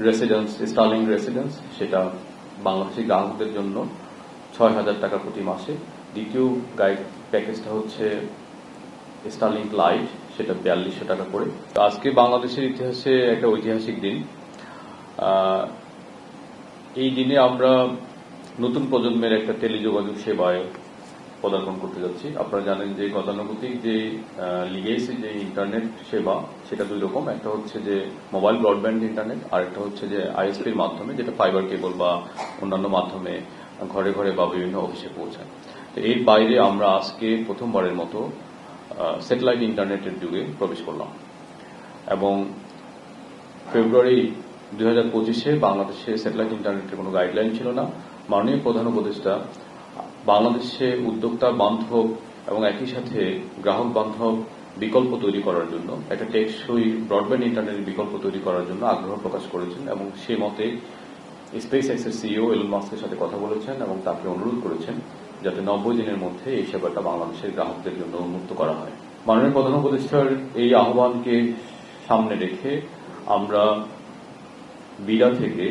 Residence Sterling residence, সেটা বাংলাদেশি গ্রাহকদের জন্য ৬,০০০ টাকা প্রতি মাসে। দ্বিতীয় গাইড প্যাকেজটা হচ্ছে স্টার্লিং লাইট, সেটা ৪২০০ টাকা করে। তো আজকে বাংলাদেশের ইতিহাসে একটা ঐতিহাসিক দিন। এই দিনে আমরা নতুন প্রজন্মের একটা টেলিযোগাযোগ সেবায় পদার্পণ করতে যাচ্ছি। আপনারা জানেন যে গতানুগতিক যে লিগেসি যে ইন্টারনেট সেবা, সেটা দুই রকম। একটা হচ্ছে যে মোবাইল ব্রডব্যান্ড ইন্টারনেট, আর একটা হচ্ছে যে আইএসপির মাধ্যমে, যেটা ফাইবার কেবল বা অন্যান্য মাধ্যমে ঘরে ঘরে বা বিভিন্ন অফিসে পৌঁছায়। তো এর বাইরে আমরা আজকে প্রথমবারের মতো স্যাটেলাইট ইন্টারনেটের যুগে প্রবেশ করলাম এবং ফেব্রুয়ারি 2025-এ বাংলাদেশে স্যাটেলাইট ইন্টারনেটের কোনো গাইডলাইন ছিল না। মাননীয় প্রধান উপদেষ্টা বাংলাদেশে উদ্যোক্তা বান্ধব এবং একই সাথে গ্রাহক বান্ধব বিকল্প তৈরি করার জন্য, একটা টেকসই ব্রডব্যান্ড ইন্টারনেট বিকল্প তৈরি করার জন্য আগ্রহ প্রকাশ করেছেন এবং সে মতে স্পেস এক্সের সিইও এলন মাস্কের সাথে কথা বলেছেন এবং তাকে অনুরোধ করেছেন যাতে 90 দিনের মধ্যে এই সেবাটা বাংলাদেশের গ্রাহকদের জন্য উন্মুক্ত করা হয়। মাননীয় প্রধান উপদেষ্টার এই আহ্বানকে সামনে রেখে আমরা বিডা থেকে,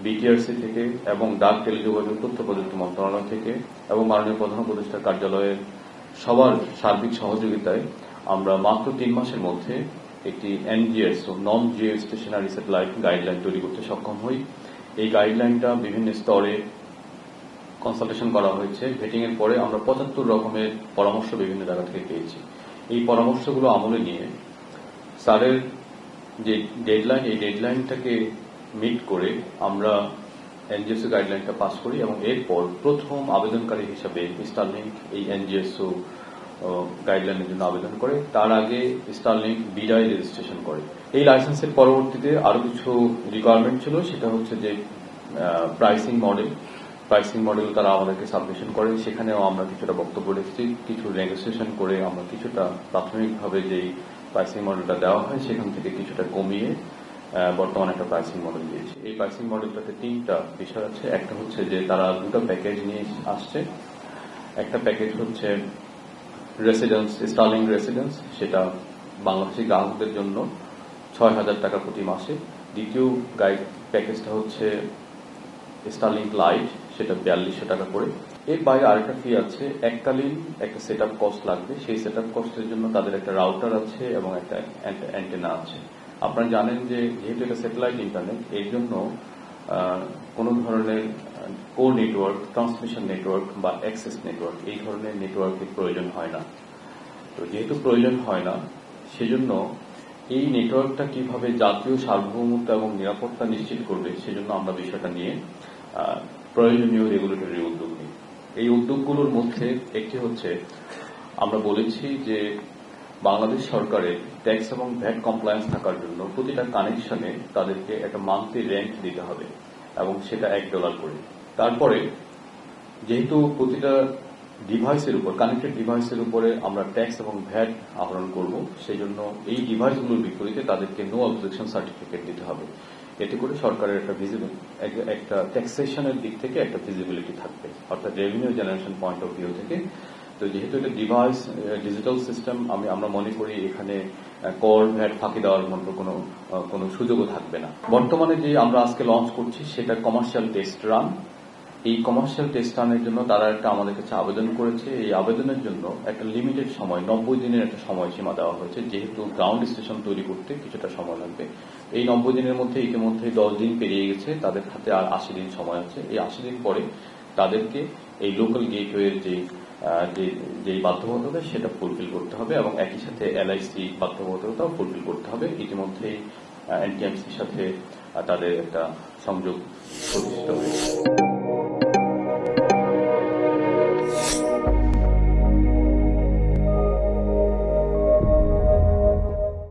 বিটিআরসি থেকে এবং ডাক টেলিযোগাযোগ তথ্য প্রযুক্তি মন্ত্রণালয় থেকে এবং মাননীয় প্রধান উপদেষ্টার কার্যালয়ের সবার সার্বিক সহযোগিতায় আমরা মাত্র 3 মাসের মধ্যে একটি এনজিএস নন জিও স্টেশনারি স্যাটেলাইট গাইডলাইন তৈরি করতে সক্ষম হই। এই গাইডলাইনটা বিভিন্ন স্তরে কনসালটেশন করা হয়েছে। ভেটিং এর পরে আমরা 75 রকমের পরামর্শ বিভিন্ন জায়গা থেকে পেয়েছি। এই পরামর্শগুলো আমলে নিয়ে স্যারের যে ডেডলাইন, এই ডেডলাইনটাকে মিট করে আমরা এনজিএসও গাইডলাইনটা পাস করি এবং এরপর প্রথম আবেদনকারী হিসাবে স্টারলিংক এই এনজিএসও গাইডলাইনের জন্য আবেদন করে। তার আগে স্টারলিংক বিডায় রেজিস্ট্রেশন করে। এই লাইসেন্সের পরবর্তীতে আরো কিছু রিকোয়ারমেন্ট ছিল, সেটা হচ্ছে যে প্রাইসিং মডেল তারা আমাদেরকে সাবমিশন করে। সেখানেও আমরা কিছুটা বক্তব্য রেখেছি, কিছু নেগোসিয়েশন করে আমরা কিছুটা প্রাথমিকভাবে যেই প্রাইসিং মডেলটা দেওয়া হয় সেখান থেকে কিছুটা কমিয়ে বর্তমানে একটা প্রাইসিং মডেল দিয়েছে। এই প্রাইসিং মডেলটাতে 3টা বিষয় আছে। একটা হচ্ছে যে তারা 2টা প্যাকেজ নিয়ে আসছে। একটা প্যাকেজ হচ্ছে স্টার্লিং রেসিডেন্স, সেটা বাংলাদেশি গ্রাহকদের জন্য ৬,০০০ টাকা প্রতি মাসে। দ্বিতীয় গাইড প্যাকেজটা হচ্ছে স্টার্লিং লাইট, সেটা ৪২০০ টাকা করে। এর বাইরে আরেকটা ফি আছে, এককালীন একটা সেট আপ কস্ট লাগবে। সেই সেট আপ কস্টের জন্য তাদের একটা রাউটার আছে এবং একটা অ্যান্টেনা আছে। আপনারা জানেন যে যেহেতু এটা স্যাটেলাইট ইন্টারনেট, এর জন্য কোনো ধরনের কোর নেটওয়ার্ক, ট্রান্সমিশন নেটওয়ার্ক বা অ্যাক্সেস নেটওয়ার্ক, এই ধরনের নেটওয়ার্কের প্রয়োজন হয় না। তো যেহেতু প্রয়োজন হয় না, সেজন্য এই নেটওয়ার্কটা কিভাবে জাতীয় সার্বভৌমত্ব এবং নিরাপত্তা নিশ্চিত করবে, সেজন্য আমরা বিষয়টা নিয়ে প্রয়োজনীয় রেগুলেটরি উদ্যোগ নিই। এই উদ্যোগগুলোর মধ্যে একটি হচ্ছে, আমরা বলেছি যে বাংলাদেশ সরকারের ট্যাক্স এবং ভ্যাট কমপ্লায়েন্স থাকার জন্য প্রতিটা কানেকশনে তাদেরকে একটা মান্থলি রেন্ট দিতে হবে এবং সেটা $1 করে। তারপরে যেহেতু প্রতিটা ডিভাইসের উপর, কানেক্টেড ডিভাইসের উপরে আমরা ট্যাক্স এবং ভ্যাট আহরণ করব, সেই জন্য এই ডিভাইসগুলোর বিপরীতে তাদেরকে নো অবজেকশন সার্টিফিকেট দিতে হবে। এতে করে সরকারের একটা ট্যাক্সেশনের দিক থেকে একটা ভিজিবিলিটি থাকবে, অর্থাৎ revenue generation point of view থেকে। তো যেহেতু এটা ডিভাইস ডিজিটাল সিস্টেম, আমরা মনে করি এখানে কর ভ্যাট ফাঁকি দেওয়ার মতো কোনো সুযোগও থাকবে না। বর্তমানে যে আমরা আজকে লঞ্চ করছি সেটা কমার্শিয়াল টেস্ট রান। এই কমার্শিয়াল টেস্ট রানের জন্য তারা একটা আমাদের কাছে আবেদন করেছে। এই আবেদনের জন্য একটা লিমিটেড সময়, 90 দিনের একটা সময়সীমা দেওয়া হয়েছে। যেহেতু গ্রাউন্ড স্টেশন তৈরি করতে কিছুটা সময় লাগবে, এই 90 দিনের মধ্যে ইতিমধ্যে 10 দিন পেরিয়ে গেছে, তাদের হাতে আর 80 দিন সময় আছে। এই 80 দিন পরে তাদেরকে এই লোকাল গেটওয়ের যে বাধ্যবাধকতা সেটা ফুলফিল করতে হবে এবং একই সাথে এলআইসি বাধ্যবাধকতাও ফুলফিল করতে হবে। ইতিমধ্যেই এনটিএমসির সাথে তাদের একটা সংযোগ প্রতিষ্ঠিত হয়েছে।